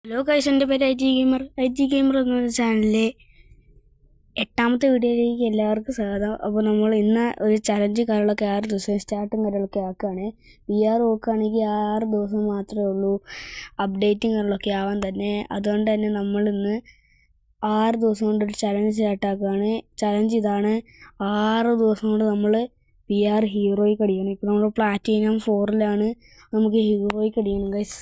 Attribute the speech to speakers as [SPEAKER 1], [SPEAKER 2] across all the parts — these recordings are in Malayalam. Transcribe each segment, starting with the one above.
[SPEAKER 1] ഹലോ ഗൈസ്, എൻ്റെ പേര് ഐ ജി ഗെയിമർ എന്ന ചാനലിലെ 8ാമത്തെ വീഡിയോയിലേക്ക് എല്ലാവർക്കും സ്വാഗതം. അപ്പോൾ നമ്മൾ ഇന്ന് ഒരു ചലഞ്ച് കാര്യങ്ങളൊക്കെ 6 ദിവസം സ്റ്റാർട്ടും കാര്യങ്ങളൊക്കെ ആക്കുകയാണ്. VR നോക്കുകയാണെങ്കിൽ 6 ദിവസം മാത്രമേ ഉള്ളൂ അപ്ഡേറ്റും കാര്യങ്ങളൊക്കെ ആവാൻ തന്നെ. അതുകൊണ്ട് തന്നെ നമ്മളിന്ന് 6 ദിവസം കൊണ്ട് ഒരു ചലഞ്ച് സ്റ്റാർട്ടാക്കുകയാണ്. ചലഞ്ച് ഇതാണ്: 6 ദിവസം കൊണ്ട് നമ്മൾ VR ഹീറോയ്ക്ക് അടിക്കണം. ഇപ്പോൾ നമ്മൾ പ്ലാറ്റിനം 4ലാണ്, നമുക്ക് ഹീറോയ്ക്ക് അടിക്കണം ഗൈസ്.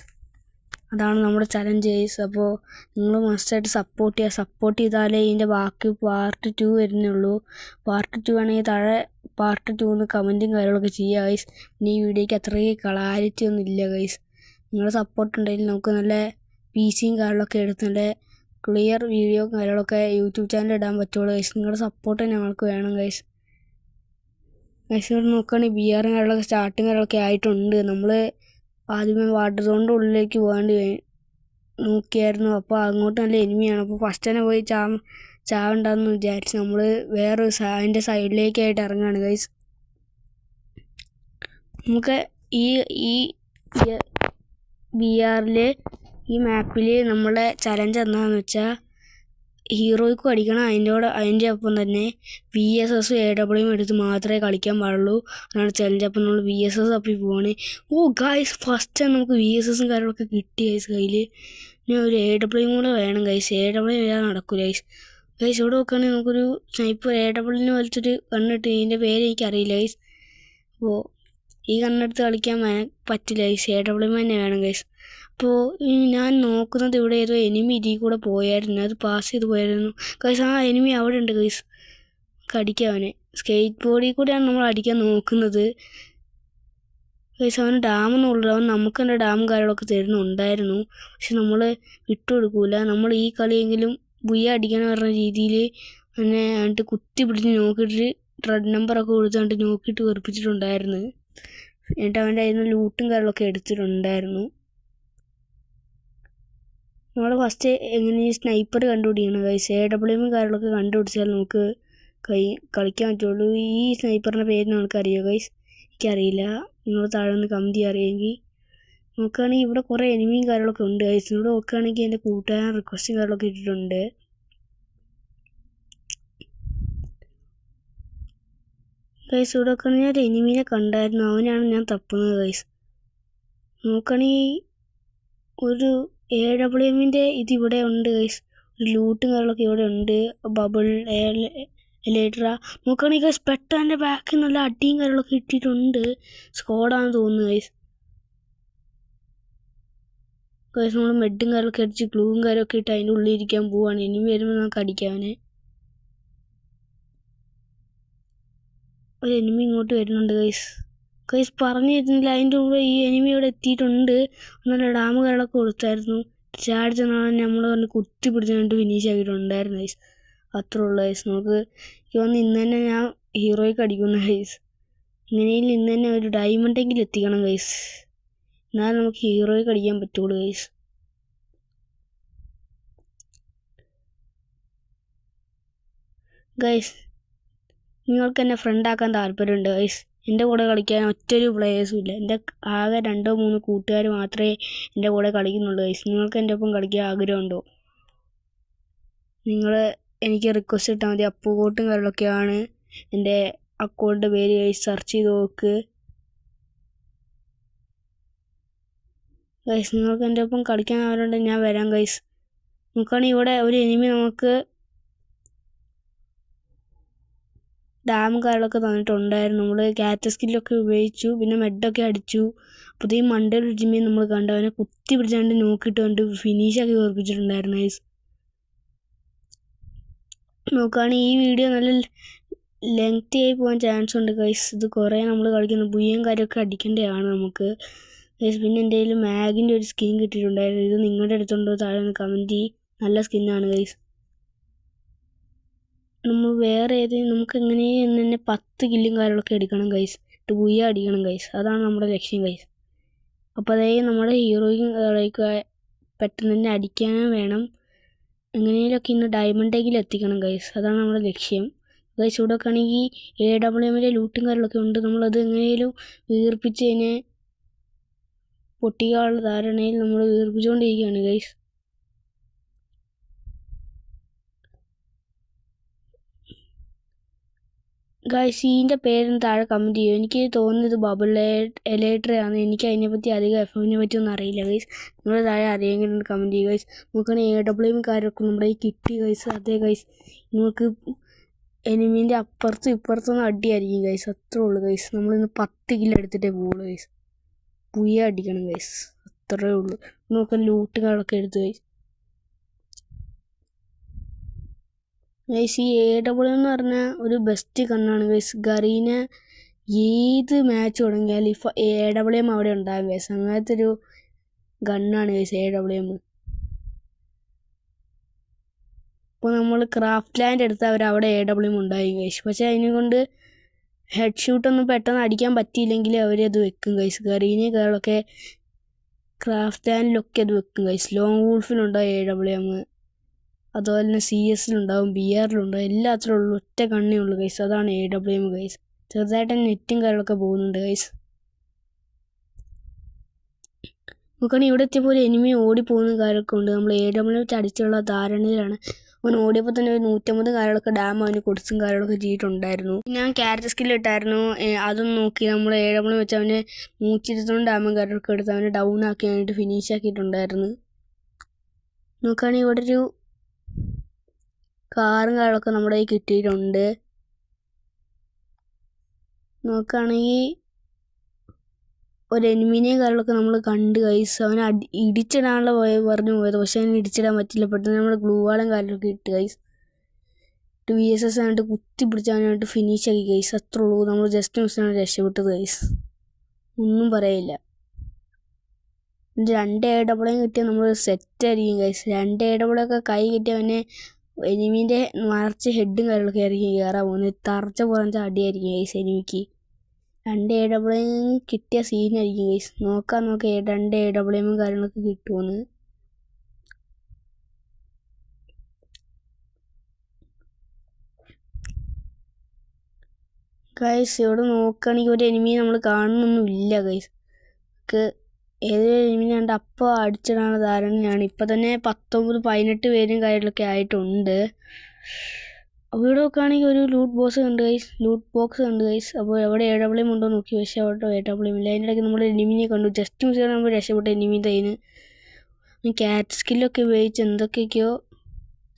[SPEAKER 1] അതാണ് നമ്മുടെ ചലഞ്ച് ഗൈസ്. അപ്പോൾ നിങ്ങൾ മസ്റ്റായിട്ട് സപ്പോർട്ട് ചെയ്താലേ ഇതിൻ്റെ ബാക്കി പാർട്ട് 2 വരുന്നുള്ളൂ. പാർട്ട് 2 ആണെങ്കിൽ താഴെ പാർട്ട് 2 എന്ന് കമൻറ്റും കാര്യങ്ങളൊക്കെ ചെയ്യുക ഗൈസ്. പിന്നെ ഈ വീഡിയോയ്ക്ക് അത്രയും ക്ലാരിറ്റി ഒന്നും ഇല്ല ഗൈസ്. നിങ്ങളുടെ സപ്പോർട്ട് ഉണ്ടെങ്കിൽ നമുക്ക് നല്ല PCയും കാര്യങ്ങളൊക്കെ എടുത്ത് നല്ല ക്ലിയർ വീഡിയോ കാര്യങ്ങളൊക്കെ യൂട്യൂബ് ചാനൽ ഇടാൻ പറ്റുള്ളൂ ഗൈസ്. നിങ്ങളുടെ സപ്പോർട്ട് ഞങ്ങൾക്ക് വേണം ഗൈസ്. ഇവിടെ നോക്കുകയാണെങ്കിൽ VR കാര്യങ്ങളൊക്കെ സ്റ്റാർട്ടിങ് കാര്യങ്ങളൊക്കെ ആയിട്ടുണ്ട്. നമ്മൾ ആദ്യമേ വാട്ടർ സോണിൻ്റെ ഉള്ളിലേക്ക് പോകാണ്ട് നോക്കിയായിരുന്നു. അപ്പോൾ അങ്ങോട്ട് നല്ല എനിമിയാണ്. അപ്പോൾ ഫസ്റ്റ് തന്നെ പോയി ചാവണ്ടെന്ന് വിചാരിച്ച് നമ്മൾ വേറെ അതിൻ്റെ സൈഡിലേക്കായിട്ട് ഇറങ്ങുകയാണ് ഗൈസ്. നമുക്ക് ഈ VR ഈ മാപ്പിൽ നമ്മളെ ചലഞ്ച് എന്താണെന്ന് വെച്ചാൽ ഹീറോയ്ക്കും അടിക്കണം, അതിൻ്റെ ഒപ്പം തന്നെ VSS AW എടുത്ത് മാത്രമേ കളിക്കാൻ പാടുള്ളൂ. അതാണ് ചലഞ്ച്. അപ്പം നമ്മൾ VSS തപ്പി പോവാണ്. ഗൈസ്, ഫസ്റ്റ് നമുക്ക് VSSും കാര്യങ്ങളൊക്കെ കിട്ടി ഗൈസ് കയ്യിൽ. ഇനി ഒരു AW കൂടെ വേണം ഗൈസ്. AW വരാൻ നടക്കില്ല ഗൈസ്. ഇവിടെ നോക്കുകയാണെങ്കിൽ നമുക്കൊരു സ്നൈപ്പർ AW വലിച്ചൊരു കണ്ണിട്ട്, ഇതിൻ്റെ പേര് എനിക്കറിയില്ല ഗൈസ്. അപ്പോൾ ഈ കണ്ണെടുത്ത് കളിക്കാൻ പറ്റില്ല ഗൈസ്. AW തന്നെ വേണം ഗൈസ്. അപ്പോൾ ഞാൻ നോക്കുന്നത് ഇവിടെ ഏതോ എനിമി ഇതിൽ കൂടെ പോയായിരുന്നു, അത് പാസ് ചെയ്ത് പോയായിരുന്നു ഗൈസ്. ആ എനിമി അവിടെ ഉണ്ട് ഗൈസ്. അടിക്കാവനെ സ്കേറ്റ് ബോർഡിൽ കൂടെയാണ് നമ്മൾ അടിക്കാൻ നോക്കുന്നത് ഗൈസ്. അവന് ഡാമൊന്നും അവൻ നമുക്ക് തന്നെ ഡാമും കാര്യങ്ങളൊക്കെ തരുന്നുണ്ടായിരുന്നു, പക്ഷെ നമ്മൾ വിട്ടുകൊടുക്കൂല. നമ്മൾ ഈ കളിയെങ്കിലും അടിക്കാൻ പറഞ്ഞ രീതിയിൽ തന്നെ എന്നിട്ട് കുത്തി പിടിച്ച് നോക്കിയിട്ട് റെഡ് നമ്പറൊക്കെ കൊടുത്തുകൊണ്ട് നോക്കിയിട്ട് വെറുപ്പിച്ചിട്ടുണ്ടായിരുന്നു. എന്നിട്ട് അവൻ്റെ അതിൽ നിന്ന് ലൂട്ടും കാര്യങ്ങളൊക്കെ എടുത്തിട്ടുണ്ടായിരുന്നു. നമ്മൾ ഫസ്റ്റ് എങ്ങനെ ഈ സ്നൈപ്പർ കണ്ടുപിടിക്കണം ഗൈസ്. AW കാര്യങ്ങളൊക്കെ കണ്ടുപിടിച്ചാൽ നമുക്ക് കളിക്കാൻ പറ്റുള്ളൂ. ഈ സ്നൈപ്പറിൻ്റെ പേര് നമുക്ക് അറിയോ ഗൈസ്? എനിക്കറിയില്ല. നിങ്ങൾ താഴെ ഒന്ന് കമൻറ്റ് അറിയാമെങ്കിൽ. നോക്കുകയാണെങ്കിൽ ഇവിടെ കുറേ എനിമിയും കാര്യങ്ങളൊക്കെ ഉണ്ട് ഗൈസ്. ഇവിടെ നോക്കുകയാണെങ്കിൽ എൻ്റെ കൂട്ടുകാരൻ റിക്വസ്റ്റും കാര്യങ്ങളൊക്കെ ഇട്ടിട്ടുണ്ട് ഗൈസ്. ഇവിടെ നോക്കുകയാണെങ്കിൽ ഞാൻ ഒരു എനിമീനെ കണ്ടായിരുന്നു, അവനാണ് ഞാൻ തപ്പുന്നത് ഗൈസ്. നോക്കുകയാണെങ്കിൽ ഒരു AWMൻ്റെ ഇതിവിടെ ഉണ്ട് ഗൈസ്. ഒരു ലൂട്ടും കാര്യങ്ങളൊക്കെ ഇവിടെ ഉണ്ട്. ബബിൾ എലേട്ര നോക്കുകയാണെങ്കിൽ ഗൈസ് പെട്ടെന്ന് ബാക്കിൽ നല്ല അടിയും കാര്യങ്ങളൊക്കെ ഇട്ടിട്ടുണ്ട്. സ്ക്വാഡാണെന്ന് തോന്നുന്നു ഗൈസ്. നമ്മൾ മെഡും കാര്യങ്ങളൊക്കെ അടിച്ച് ഗ്ലൂവും കാര്യമൊക്കെ ഇട്ട് അതിൻ്റെ ഉള്ളിൽ ഇരിക്കാൻ പോവാണ്. ഇനി വരുമ്പോൾ നമുക്ക് അടിക്കാവനെ. ഒരു എനിമി ഇങ്ങോട്ട് വരുന്നുണ്ട് ഗൈസ്. പറഞ്ഞു തരുന്നില്ല. അതിൻ്റെ കൂടെ ഈ എനിമി ഇവിടെ എത്തിയിട്ടുണ്ട്. നല്ല ഡാമ് കാര്യങ്ങളൊക്കെ കൊടുത്തായിരുന്നു. ചാടി ചെന്നാണ് നമ്മൾ പറഞ്ഞ് കുത്തി പിടിച്ചുകൊണ്ട് ഫിനിഷ് ആക്കിയിട്ടുണ്ടായിരുന്നു ഗൈസ്. അത്രേ ഉള്ളൂ ഗൈസ്. നമുക്ക് വന്ന് ഇന്ന് തന്നെ ഞാൻ ഹീറോയ്ക്ക് അടിക്കുന്ന ഗൈസ്. ഇങ്ങനെയും ഇന്ന് തന്നെ ഒരു ഡയമണ്ടെങ്കിലും എത്തിക്കണം ഗൈസ്, എന്നാലും നമുക്ക് ഹീറോയ്ക്ക് അടിക്കാൻ പറ്റുള്ളൂ ഗൈസ്. നിങ്ങൾക്ക് എന്നെ ഫ്രണ്ടാക്കാൻ താല്പര്യമുണ്ട് ഗൈസ്. എൻ്റെ കൂടെ കളിക്കാൻ ഒറ്റൊരു പ്ലേയേഴ്സും ഇല്ല. എൻ്റെ ആകെ 2-3 കൂട്ടുകാർ മാത്രമേ എൻ്റെ കൂടെ കളിക്കുന്നുള്ളൂ ഗൈസ്. നിങ്ങൾക്ക് എൻ്റെ ഒപ്പം കളിക്കാൻ ആഗ്രഹമുണ്ടോ? നിങ്ങൾ എനിക്ക് റിക്വസ്റ്റ് ഇട്ടാൽ മതി. അപ്പുകോട്ടും കാര്യങ്ങളൊക്കെയാണ് എൻ്റെ അക്കൗണ്ടിൻ്റെ പേര് ഗൈസ്. സെർച്ച് ചെയ്ത് നോക്ക് ഗൈസ്. നിങ്ങൾക്ക് എൻ്റെ ഒപ്പം കളിക്കാൻ ആഗ്രഹമുണ്ടെങ്കിൽ ഞാൻ വരാം ഗൈസ്. നോക്കുകയാണെങ്കിൽ ഇവിടെ ഒരു എനിമി നമുക്ക് ഡാമും കാര്യങ്ങളൊക്കെ തന്നിട്ടുണ്ടായിരുന്നു. നമ്മൾ ക്യാറ്റ് സ്കില്ലൊക്കെ ഉപയോഗിച്ചു, പിന്നെ മെഡൊക്കെ അടിച്ചു. അപ്പോൾ ഈ മണ്ടയിൽ ജിമ്മിൽ നമ്മൾ കണ്ടു, അവനെ കുത്തി പിടിച്ചാണ്ട് നോക്കിയിട്ട് കണ്ട് ഫിനിഷാക്കി ഓർപ്പിച്ചിട്ടുണ്ടായിരുന്നു ഗൈസ്. നോക്കുകയാണെങ്കിൽ ഈ വീഡിയോ നല്ല ലെങ്തി ആയി പോകാൻ ചാൻസ് ഉണ്ട് ഗൈസ്. ഇത് കുറേ നമ്മൾ കളിക്കുന്ന ബുയ്യും കാര്യമൊക്കെ അടിക്കേണ്ടതാണ് നമുക്ക് ഗൈസ്. പിന്നെ എൻ്റെ കയ്യിൽ മാഗിൻ്റെ ഒരു സ്കിൻ കിട്ടിയിട്ടുണ്ടായിരുന്നു. ഇത് നിങ്ങളുടെ അടുത്തുണ്ടോ താഴെ ഒന്ന് കമൻറ്റ് ചെയ്യും. നല്ല സ്കിന്നാണ് ഗൈസ്. നമ്മൾ വേറെ നമുക്ക് എങ്ങനെയും തന്നെ 10 കില്ലും കാര്യങ്ങളൊക്കെ എടുക്കണം ഗൈസ്. ബുയ്യ അടിക്കണം ഗൈസ്. അതാണ് നമ്മുടെ ലക്ഷ്യം ഗൈസ്. അപ്പോൾ അതായത് നമ്മുടെ ഹീറോയ്ക്ക് പെട്ടെന്ന് തന്നെ അടിക്കാനും വേണം. എങ്ങനെയൊക്കെ ഇന്ന് ഡയമണ്ടെങ്കിലും എത്തിക്കണം ഗൈസ്. അതാണ് നമ്മുടെ ലക്ഷ്യം ഗൈസ്. ഇവിടെ ഒക്കെ ആണെങ്കിൽ AWMൻ്റെ ലൂട്ടും കാര്യങ്ങളൊക്കെ ഉണ്ട്. നമ്മളത് എങ്ങനെയും വീർപ്പിച്ച് അതിനെ പൊട്ടിക്കാനുള്ള ധാരണയിൽ നമ്മൾ വീർപ്പിച്ചുകൊണ്ടിരിക്കുകയാണ് ഗൈസ്. ഗൈസ് ഇതിൻ്റെ പേരൊന്ന് താഴെ കമൻറ്റ് ചെയ്യും. എനിക്ക് തോന്നുന്നത് ബബിൾ എലേറ്ററാണ്. എനിക്ക് അതിനെപ്പറ്റി അധികം എഫിനെ പറ്റി ഒന്നും അറിയില്ല ഗൈസ്. നിങ്ങൾ താഴെ അറിയെങ്കിലും കമൻറ്റ് ചെയ്യുക ഗൈസ്. നോക്കുകയാണെങ്കിൽ AWM കാര്യമൊക്കെ നമ്മുടെ ഈ കിട്ടി ഗൈസ്. അതേ ഗൈസ്, നമുക്ക് എനിമീൻ്റെ അപ്പുറത്തും ഇപ്പുറത്തൊന്നും അടിയായിരിക്കും ഗൈസ്. അത്രേ ഉള്ളൂ ഗൈസ്. നമ്മളിന്ന് 10 കിലോ എടുത്തിട്ടേ പോകുള്ളൂ ഗൈസ്. പുയ്യ അടിക്കണം ഗൈസ്, അത്രേ ഉള്ളൂ. നോക്കാൻ ലൂട്ടുകളൊക്കെ എടുത്ത് ഗൈസ്. ഗൈസ് ഈ AWM എന്ന് പറഞ്ഞാൽ ഒരു ബെസ്റ്റ് ഗണ്ണാണ് ഗൈസ്. ഗറീനെ ഏത് മാച്ച് തുടങ്ങിയാലും ഇപ്പോൾ AWM അവിടെ ഉണ്ടാകും ഗൈസ്. അങ്ങനത്തെ ഒരു ഗണ്ണാണ് ഗൈസ് AWM. ഇപ്പോൾ നമ്മൾ ക്രാഫ്റ്റ് ലാൻഡ് എടുത്ത് അവിടെ AWM ഉണ്ടായി ഗൈസ്. പക്ഷേ അതിനെ കൊണ്ട് ഹെഡ് ഷൂട്ടൊന്നും പെട്ടെന്ന് അടിക്കാൻ പറ്റിയില്ലെങ്കിൽ അവരത് വെക്കും ഗൈസ്. ഗറീനെ കാര്യങ്ങളൊക്കെ ക്രാഫ്റ്റ് ലാൻഡിലൊക്കെ അത് വെക്കും ഗൈസ്. ലോങ് വൂൾഫിലുണ്ടാവും AWM, അതുപോലെ തന്നെ CS-ലുണ്ടാവും, BR-ലുണ്ടാവും, എല്ലാത്തിലും ഉള്ളു ഒറ്റ കണ്ണേ ഉള്ളൂ ഗൈസ്. അതാണ് AWM ഗൈസ്. ചെറുതായിട്ട് നെറ്റും കാര്യങ്ങളൊക്കെ പോകുന്നുണ്ട് ഗൈസ്. നോക്കുകയാണെങ്കിൽ ഇവിടെ എത്തിയപ്പോൾ ഒരു എനിമി ഓടിപ്പോകുന്ന കാര്യമൊക്കെ ഉണ്ട്. നമ്മൾ AWM വെച്ച് അടിച്ചുള്ള ധാരണയിലാണ്. അവൻ ഓടിയപ്പോൾ തന്നെ ഒരു 150 കാര്യങ്ങളൊക്കെ ഡാം അവന് കൊടുത്തും കാര്യങ്ങളൊക്കെ ചെയ്തിട്ടുണ്ടായിരുന്നു. ഞാൻ ക്യാരറ്റ് സ്കില്ല് ഇട്ടായിരുന്നു. അതൊന്നും നോക്കി നമ്മൾ AWM വെച്ച് അവന് 129 ഡാമും കാര്യങ്ങളൊക്കെ എടുത്ത് അവനെ ഡൗൺ ആക്കി കഴിഞ്ഞിട്ട് ഫിനിഷ് ആക്കിയിട്ടുണ്ടായിരുന്നു. നോക്കുകയാണെങ്കിൽ ഇവിടെ ഒരു കാറും കാര്യങ്ങളൊക്കെ നമ്മുടെ കയ്യിൽ കിട്ടിയിട്ടുണ്ട്. നോക്കുകയാണെങ്കിൽ ഒരു എനിമിനെയും കാര്യങ്ങളൊക്കെ നമ്മൾ കണ്ട് ഗൈസ്. അവനെ ഇടിച്ചിടാനുള്ള പറഞ്ഞു പോയത്, പക്ഷേ അവന് ഇടിച്ചിടാൻ പറ്റില്ല. പെട്ടെന്ന് നമ്മൾ ഗ്ലൂ വാളും കാര്യങ്ങളൊക്കെ ഇട്ട് ഗൈസ്. VSS ആയിട്ട് കുത്തി പിടിച്ചവനായിട്ട് ഫിനിഷ് ആക്കി ഗൈസ്. അത്രേ ഉള്ളൂ. നമ്മൾ ജസ്റ്റ് മിസ്സാണ് രക്ഷപ്പെട്ടത് ഗൈസ്, ഒന്നും പറയില്ല. 2 AWM കിട്ടിയാൽ നമ്മൾ സെറ്റായിരിക്കും ഗൈസ്. 2 AWM ഒക്കെ കൈ കിട്ടിയവനെ എനിമീൻ്റെ മറിച്ച് ഹെഡും കാര്യങ്ങളൊക്കെ ആയിരിക്കും കയറാൻ പോകുന്നത്. തറച്ച പുറഞ്ഞ അടിയായിരിക്കും ഗൈസ് എനിമിക്ക്. 2 AWM കിട്ടിയ സീനായിരിക്കും ഗൈസ്. നോക്കാം 2 AWM കാര്യങ്ങളൊക്കെ കിട്ടുമെന്ന്. ഗൈസ് ഇവിടെ നോക്കുകയാണെങ്കിൽ ഒരു എനിമിയെ നമ്മൾ കാണുന്നൊന്നുമില്ല ഗൈസ്. നമുക്ക് ഏതൊരു എനിമിനെ കണ്ട് അപ്പോൾ അടിച്ചിടാനുള്ള ധാരണയാണ്. ഇപ്പം തന്നെ 19-18 പേരും കാര്യങ്ങളൊക്കെ ആയിട്ടുണ്ട്. അപ്പോൾ ഇവിടെ നോക്കുകയാണെങ്കിൽ ഒരു ലൂട്ട് ബോക്സ് കണ്ട് ഗൈസ്. അപ്പോൾ എവിടെ AWM ഉണ്ടോ നോക്കി, പക്ഷേ അവിടെ AWM ഇല്ല. അതിൻ്റെ ഇടയ്ക്ക് നമ്മൾ എനിമിനെ കണ്ടു. ജസ്റ്റ് മിസ്സാണ് നമ്മൾ രക്ഷപ്പെട്ട എനിമിൻ്റെ കയ്യിൽ നിന്ന്. ക്യാറ്റ് സ്കില്ലൊക്കെ ഉപയോഗിച്ച് എന്തൊക്കെയൊക്കെയോ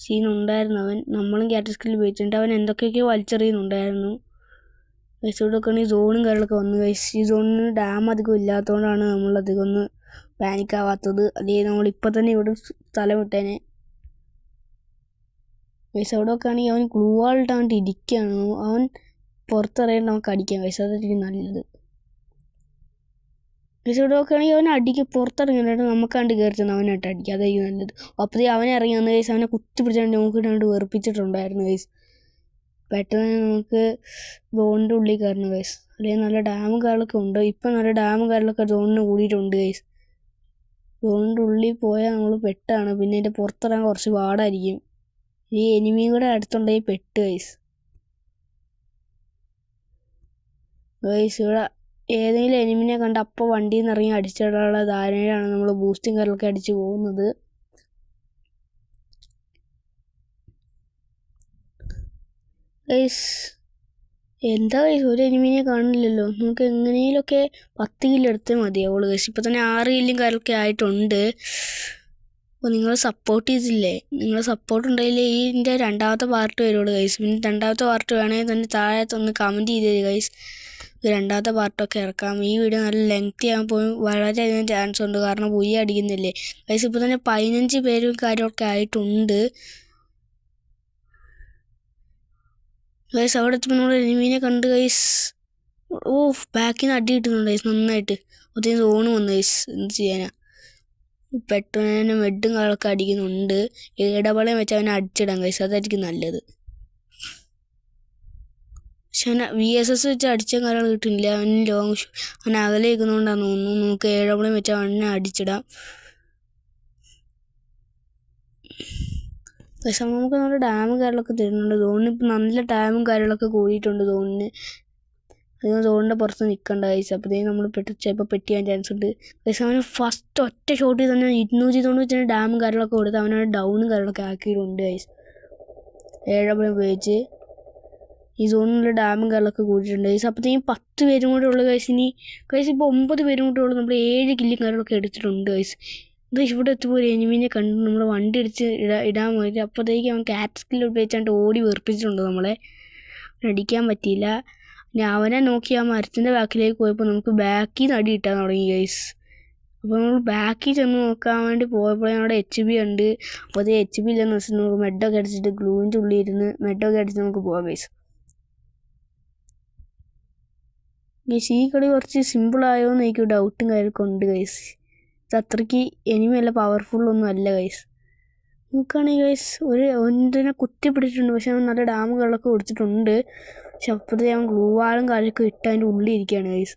[SPEAKER 1] സീനുണ്ടായിരുന്നു അവൻ. നമ്മളും ക്യാറ്റ് സ്കില്ല് ഉപയോഗിച്ചിട്ടുണ്ട്. അവൻ എന്തൊക്കെയൊക്കെയോ വലിച്ചെറിയുന്നുണ്ടായിരുന്നു ഗൈസ്. ഇവിടെ നോക്കുകയാണെങ്കിൽ സോണും കാര്യങ്ങളൊക്കെ വന്നു ഗൈസ്. ഈ സോണിന് ഡാം അധികം ഇല്ലാത്തതുകൊണ്ടാണ് നമ്മളധികം ഒന്ന് പാനിക്കാവാത്തത്. അല്ലെങ്കിൽ നമ്മളിപ്പോൾ തന്നെ ഇവിടെ സ്ഥലം വിട്ടേനെ ഗൈസ്. അവിടെ നോക്കുകയാണെങ്കിൽ അവൻ ഗ്ലൂ വാളിട്ടാണ്ട് ഇരിക്കുകയാണ്. അവൻ പുറത്തിറങ്ങിയിട്ട് നമുക്ക് അടിക്കാം ഗൈസ്, അതായിരിക്കും നല്ലത് ഗൈസ്. ഇവിടെ നോക്കുകയാണെങ്കിൽ അവൻ അടിക്കുക പുറത്തിറങ്ങിയിട്ട് നമുക്കാണ്ട് കയറി ചെന്ന് അവനായിട്ട് അടിക്കുക, അതായിരിക്കും നല്ലത്. അപ്പോഴേ അവനെ ഇറങ്ങി വന്ന് ഗൈസ്. അവനെ കുത്തി പിടിച്ചാണ്ട് നോക്കിയിട്ടാണ്ട് വെറുപ്പിച്ചിട്ടുണ്ടായിരുന്നു ഗൈസ്. പെട്ടെന്ന് നമുക്ക് സോണിൻ്റെ ഉള്ളിൽ കയറണം ഗൈസ്. അല്ലെങ്കിൽ നല്ല ഡാമും കാര്യങ്ങളൊക്കെ ഉണ്ട്. ഇപ്പം നല്ല ഡാമും കാര്യങ്ങളൊക്കെ സോണിന് കൂടിയിട്ടുണ്ട് ഗൈസ്. സോണിൻ്റെ ഉള്ളിൽ പോയാൽ നമ്മൾ പെട്ടാണ്. പിന്നെ അതിൻ്റെ പുറത്തിറങ്ങാൻ കുറച്ച് പാടായിരിക്കും. ഈ എനിമിയും കൂടെ അടുത്തുണ്ടെങ്കിൽ പെട്ട് ഗൈസ്. ഇവിടെ ഏതെങ്കിലും എനിമിനെ കണ്ട് അപ്പോൾ വണ്ടിയിൽ നിന്ന് ഇറങ്ങി അടിച്ചിടാനുള്ള ധാരണയിലാണ് നമ്മൾ ബൂസ്റ്റും കാര്യങ്ങളൊക്കെ അടിച്ച് പോകുന്നത്. ഗൈസ് എന്താ ഗൈസ്, ഒരു എനിമിനെ കാണില്ലല്ലോ. നമുക്ക് എങ്ങനെയൊക്കെ 10 കിലോ എടുത്തേ മതിയാവുള്ളൂ ഗൈസ്. ഇപ്പോൾ തന്നെ 6 കില്ലും കാര്യമൊക്കെ ആയിട്ടുണ്ട്. അപ്പോൾ നിങ്ങൾ സപ്പോർട്ട് ചെയ്തില്ലേ? നിങ്ങളുടെ സപ്പോർട്ട് ഉണ്ടെങ്കിലേ ഇതിൻ്റെ 2ാമത്തെ പാർട്ട് വരുള്ളൂ ഗൈസ്. പിന്നെ 2ാമത്തെ പാർട്ട് വേണമെങ്കിൽ തന്നെ താഴത്തൊന്ന് കമൻറ്റ് ചെയ്ത് തരിക ഗൈസ്. 2ാമത്തെ പാർട്ടൊക്കെ ഇറക്കാം. ഈ വീഡിയോ നല്ല ലെങ്തി ആകുമ്പോൾ വളരെയധികം ചാൻസ് ഉണ്ട്, കാരണം പുയ്യ അടിക്കുന്നില്ലേ ഗൈസ്. ഇപ്പോൾ തന്നെ 15 പേരും കാര്യമൊക്കെ ആയിട്ടുണ്ട് ഗൈസ്. അവിടെ എത്തുമ്പോൾ നമ്മൾ എനിമീനെ കണ്ട് ഗൈസ്. ബാക്കിൽ നിന്ന് അടി കിട്ടുന്നുണ്ട് ഗൈസ് നന്നായിട്ട്. ഒത്തിരി സോണ് വന്നു ഗൈസ്. എന്ത് ചെയ്യാനാ, പെട്ടെന്ന് മെഡും കാര്യങ്ങളൊക്കെ അടിക്കുന്നുണ്ട്. AWM വെച്ച് അവനെ അടിച്ചിടാം ഗൈസ്, അതായിരിക്കും നല്ലത്. പക്ഷെ അവനെ VSS വെച്ച് അടിച്ച കാര്യങ്ങൾ കിട്ടുന്നില്ല. അവന് അവൻ അകലെ നിൽക്കുന്നതുകൊണ്ടാണ് തോന്നുന്നു. നമുക്ക് AWM വെച്ച് അവനെ അടിച്ചിടാം. പക്ഷെ നമുക്ക് നല്ല ഡാമും കാര്യങ്ങളൊക്കെ തരുന്നുണ്ട്. സോണിന് ഇപ്പം നല്ല ഡാമും കാര്യങ്ങളൊക്കെ കൂടിയിട്ടുണ്ട് സോണിന്. അധികം സോണിൻ്റെ പുറത്ത് നിൽക്കണ്ട ഗൈസ്. അപ്പോഴത്തേക്കും നമ്മൾ ചിലപ്പോൾ പെട്ട് ചെയ്യാൻ ചാൻസ് ഉണ്ട് ഗൈസ്. അവന് ഫസ്റ്റ് ഒറ്റ ഷോട്ടിൽ തന്നെ 290 ഡാമും കാര്യങ്ങളൊക്കെ കൊടുത്ത് അവനവന് ഡൗണും കാര്യങ്ങളൊക്കെ ആക്കിയിട്ടുണ്ട് ഗൈസ് AWM ഉപയോഗിച്ച്. ഈ സോണിലുള്ള ഡാമും കാര്യങ്ങളൊക്കെ കൂടിയിട്ടുണ്ട് ഗൈസ്. അപ്പോഴത്തേക്കും 10 പേരും കൂടെ ഉള്ള ഗൈസ്. ഇനി ഗൈസ് ഇപ്പോൾ 9 പേരും കൂടെ ഉള്ളു. നമ്മൾ 7 കില്ലും കാര്യങ്ങളൊക്കെ എടുത്തിട്ടുണ്ട് ഗൈസ്. ഗൈസ് ഇവിടെ എത്തുമ്പോൾ ഒരു എനിമീനെ കണ്ടു നമ്മൾ വണ്ടി അടിച്ച് ഇടാൻ പോയിട്ട് അപ്പോഴത്തേക്ക് അവൻ കാറ്റ് സ്കില്ല് ഉപയോഗിച്ചാണ്ട് ഓടി വെറുപ്പിച്ചിട്ടുണ്ട് നമ്മളെ. അടിക്കാൻ പറ്റിയില്ല. ഇനി അവനെ നോക്കി ആ മരത്തിൻ്റെ ബാക്കിലേക്ക് പോയപ്പോൾ നമുക്ക് ബാക്കിൽ നിന്ന് അടി കിട്ടാൻ തുടങ്ങി ഗൈസ്. അപ്പോൾ നമ്മൾ ബാക്കിൽ ചെന്ന് നോക്കാൻ വേണ്ടി പോയപ്പോഴേ അവിടെ HP ഉണ്ട്. അപ്പോൾ അത് HP ഇല്ലെന്ന് വെച്ചിട്ട് നമുക്ക് മെഡൊക്കെ അടിച്ചിട്ട് ഗ്ലൂവിൻ്റെ ഉള്ളിൽ ഇരുന്ന് മെഡൊക്കെ അടിച്ച് നമുക്ക് പോകാം ഗൈസ്. ഈ കളി കുറച്ച് സിമ്പിളായോ എന്ന് എനിക്ക് ഡൗട്ടും കാര്യമൊക്കെ ഉണ്ട് ഗൈസ്. ഇത് അത്രയ്ക്ക് എനിമി അല്ല, പവർഫുള്ളൊന്നും അല്ല ഗൈസ്. നോക്കുകയാണെങ്കിൽ ഗൈസ് ഒന്നിനെ കുത്തിപ്പിടിച്ചിട്ടുണ്ട്. പക്ഷെ അവൻ നല്ല ഡാമുകളൊക്കെ കൊടുത്തിട്ടുണ്ട്. പക്ഷെ അപ്പുറത്തെ അവൻ ഗ്ലൂവാളും കാര്യമൊക്കെ ഇട്ട് അതിൻ്റെ ഉള്ളിൽ ഇരിക്കുകയാണ് ഗൈസ്.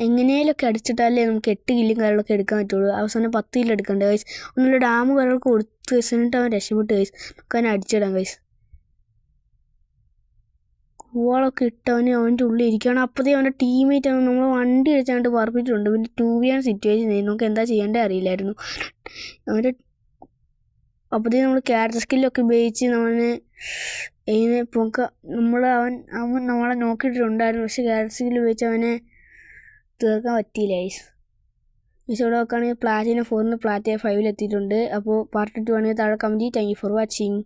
[SPEAKER 1] എങ്ങനെയൊക്കെ അടിച്ചിട്ടാലേ നമുക്ക് 8 കില്ലും കാര്യങ്ങളൊക്കെ എടുക്കാൻ പറ്റുള്ളൂ. അവസാനം 10 കില്ല് എടുക്കണ്ടേ ഗൈസ്. ഒന്നുള്ള ഡാമ് കാര്യങ്ങളൊക്കെ കൊടുത്ത് ഗൈസ്. എന്നിട്ട് അവൻ രക്ഷപ്പെട്ട് ഗൈസ്. നമുക്ക് അവനെ അടിച്ചിടാം ഗൈസ്. ഗ്ലൂവാളൊക്കെ ഇട്ടവന് അവൻ്റെ ഉള്ളിൽ ഇരിക്കുകയാണ്. അപ്പോഴത്തേക്കും അവൻ്റെ ടീമേറ്റ് ആണ് നമ്മൾ വണ്ടി അടിച്ചാണ്ട് പറപ്പിച്ചിട്ടുണ്ട്. പിന്നെ 2v1 സിറ്റുവേഷൻ ചെയ്യും. നമുക്ക് എന്താ ചെയ്യേണ്ടത് അറിയില്ലായിരുന്നു. അവൻ്റെ അപ്പോഴത്തേക്കും നമ്മൾ ക്യാരക്ടർ സ്കില്ലൊക്കെ ഉപയോഗിച്ച് അവനെ അവൻ നമ്മളെ നോക്കിയിട്ടുണ്ടായിരുന്നു. പക്ഷേ ക്യാരക്ടർ സ്കില്ല് ഉപയോഗിച്ച് അവനെ തീർക്കാൻ പറ്റിയില്ല ഗൈസ്. ഇവിടെ നോക്കുകയാണെങ്കിൽ പ്ലാറ്റിനം 4 പ്ലാറ്റിനം 5 എത്തിയിട്ടുണ്ട്. അപ്പോൾ പാർട്ട് 2 ആണെങ്കിൽ താഴെ comment. Thank you for watching.